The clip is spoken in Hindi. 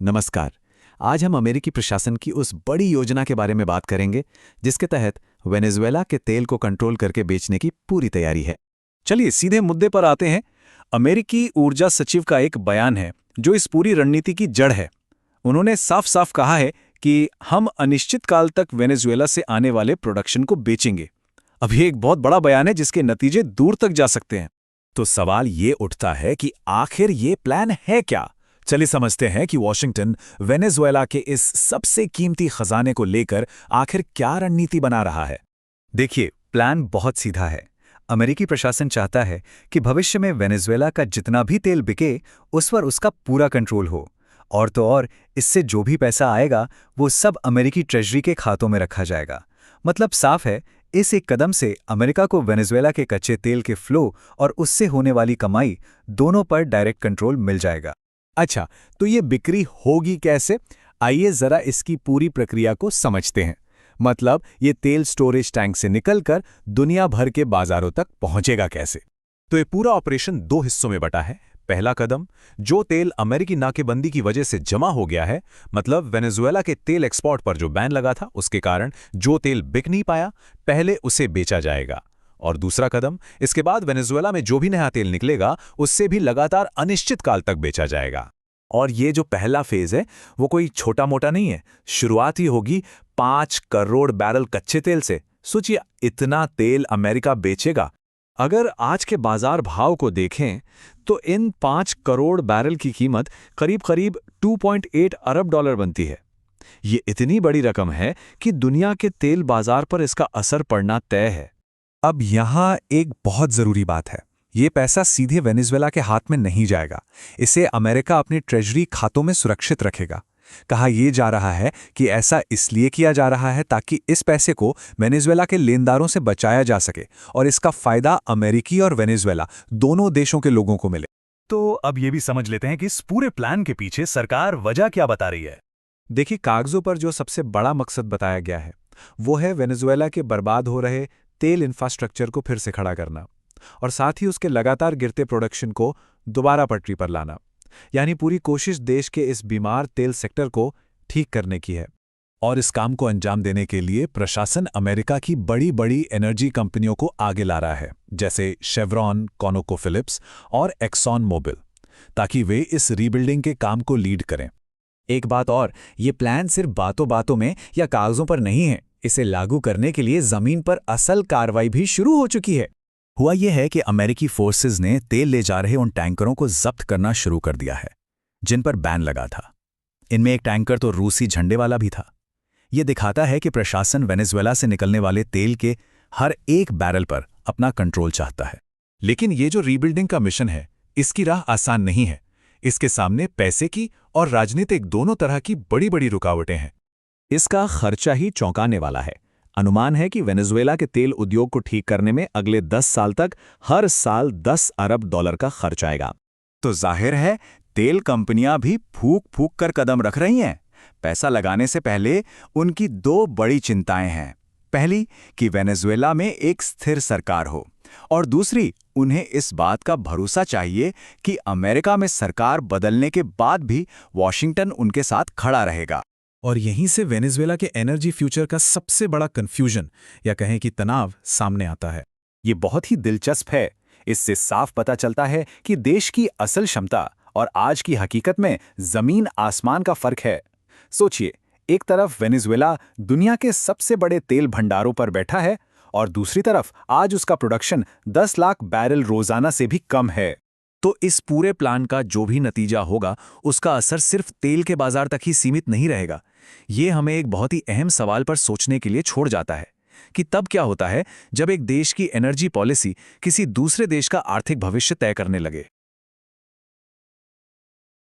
नमस्कार। आज हम अमेरिकी प्रशासन की उस बड़ी योजना के बारे में बात करेंगे जिसके तहत वेनेजुएला के तेल को कंट्रोल करके बेचने की पूरी तैयारी है। चलिए सीधे मुद्दे पर आते हैं। अमेरिकी ऊर्जा सचिव का एक बयान है जो इस पूरी रणनीति की जड़ है। उन्होंने साफ साफ कहा है कि हम अनिश्चित काल तक वेनेजुएला से आने वाले प्रोडक्शन को बेचेंगे। अब ये एक बहुत बड़ा बयान है जिसके नतीजे दूर तक जा सकते हैं। तो सवाल ये उठता है कि आखिर ये प्लान है क्या। चलिए समझते हैं कि वॉशिंगटन वेनेजुएला के इस सबसे कीमती खजाने को लेकर आखिर क्या रणनीति बना रहा है। देखिए, प्लान बहुत सीधा है। अमेरिकी प्रशासन चाहता है कि भविष्य में वेनेजुएला का जितना भी तेल बिके उस पर उसका पूरा कंट्रोल हो, और तो और इससे जो भी पैसा आएगा वो सब अमेरिकी ट्रेजरी के खातों में रखा जाएगा। मतलब साफ है, इस एक कदम से अमेरिका को वेनेजुएला के कच्चे तेल के फ्लो और उससे होने वाली कमाई दोनों पर डायरेक्ट कंट्रोल मिल जाएगा। अच्छा, तो ये बिक्री होगी कैसे? आइए जरा इसकी पूरी प्रक्रिया को समझते हैं। मतलब ये तेल स्टोरेज टैंक से निकलकर दुनिया भर के बाजारों तक पहुंचेगा कैसे? तो ये पूरा ऑपरेशन दो हिस्सों में बटा है। पहला कदम, जो तेल अमेरिकी नाकेबंदी की वजह से जमा हो गया है, मतलब वेनेजुएला के तेल एक्सपोर्ट पर जो बैन लगा था उसके कारण जो तेल बिक नहीं पाया, पहले उसे बेचा जाएगा। और दूसरा कदम, इसके बाद वेनेजुएला में जो भी नया तेल निकलेगा उससे भी लगातार अनिश्चित काल तक बेचा जाएगा। और ये जो पहला फेज है वो कोई छोटा मोटा नहीं है। शुरुआत ही होगी 5 करोड़ बैरल कच्चे तेल से। सोचिए, इतना तेल अमेरिका बेचेगा। अगर आज के बाजार भाव को देखें तो इन 5 करोड़ बैरल की कीमत करीब करीब 2.8 अरब डॉलर बनती है। ये इतनी बड़ी रकम है कि दुनिया के तेल बाजार पर इसका असर पड़ना तय है। अब यहाँ एक बहुत जरूरी बात है, ये पैसा सीधे वेनेजुएला के हाथ में नहीं जाएगा। इसे अमेरिका अपने ट्रेजरी खातों में सुरक्षित रखेगा। कहा यह जा रहा है कि ऐसा इसलिए किया जा रहा है ताकि इस पैसे को वेनेजुएला के लेनदारों से बचाया जा सके और इसका फायदा अमेरिकी और वेनेजुएला दोनों देशों के लोगों को मिले। तो अब ये भी समझ लेते हैं कि इस पूरे प्लान के पीछे सरकार वजह क्या बता रही है। देखिए, कागजों पर जो सबसे बड़ा मकसद बताया गया है वो है वेनेजुएला के बर्बाद हो रहे तेल इंफ्रास्ट्रक्चर को फिर से खड़ा करना और साथ ही उसके लगातार गिरते प्रोडक्शन को दोबारा पटरी पर लाना। यानी पूरी कोशिश देश के इस बीमार तेल सेक्टर को ठीक करने की है। और इस काम को अंजाम देने के लिए प्रशासन अमेरिका की बड़ी बड़ी एनर्जी कंपनियों को आगे ला रहा है, जैसे शेवरॉन, कॉनोकोफिलिप्स और एक्सॉन मोबिल, ताकि वे इस रीबिल्डिंग के काम को लीड करें। एक बात और, ये प्लान सिर्फ बातों बातों में या कागजों पर नहीं है। इसे लागू करने के लिए जमीन पर असल कार्रवाई भी शुरू हो चुकी है। हुआ यह है कि अमेरिकी फोर्सेज ने तेल ले जा रहे उन टैंकरों को जब्त करना शुरू कर दिया है जिन पर बैन लगा था। इनमें एक टैंकर तो रूसी झंडे वाला भी था। यह दिखाता है कि प्रशासन वेनेजुएला से निकलने वाले तेल के हर एक बैरल पर अपना कंट्रोल चाहता है। लेकिन ये जो रीबिल्डिंग का मिशन है, इसकी राह आसान नहीं है। इसके सामने पैसे की और राजनीतिक दोनों तरह की बड़ी बड़ी रुकावटें हैं। इसका खर्चा ही चौंकाने वाला है। अनुमान है कि वेनेजुएला के तेल उद्योग को ठीक करने में अगले 10 साल तक हर साल 10 अरब डॉलर का खर्च आएगा। तो जाहिर है, तेल कंपनियां भी फूक फूक कर कदम रख रही हैं। पैसा लगाने से पहले उनकी दो बड़ी चिंताएं हैं। पहली कि वेनेजुएला में एक स्थिर सरकार हो, और दूसरी, उन्हें इस बात का भरोसा चाहिए कि अमेरिका में सरकार बदलने के बाद भी वॉशिंगटन उनके साथ खड़ा रहेगा। और यहीं से वेनेजुएला के एनर्जी फ्यूचर का सबसे बड़ा कंफ्यूजन या कहें कि तनाव सामने आता है। ये बहुत ही दिलचस्प है। इससे साफ पता चलता है कि देश की असल क्षमता और आज की हकीकत में जमीन आसमान का फर्क है। सोचिए, एक तरफ वेनेजुएला दुनिया के सबसे बड़े तेल भंडारों पर बैठा है और दूसरी तरफ आज उसका प्रोडक्शन 10 लाख बैरल रोजाना से भी कम है। तो इस पूरे प्लान का जो भी नतीजा होगा उसका असर सिर्फ तेल के बाजार तक ही सीमित नहीं रहेगा। ये हमें एक बहुत ही अहम सवाल पर सोचने के लिए छोड़ जाता है कि तब क्या होता है जब एक देश की एनर्जी पॉलिसी किसी दूसरे देश का आर्थिक भविष्य तय करने लगे।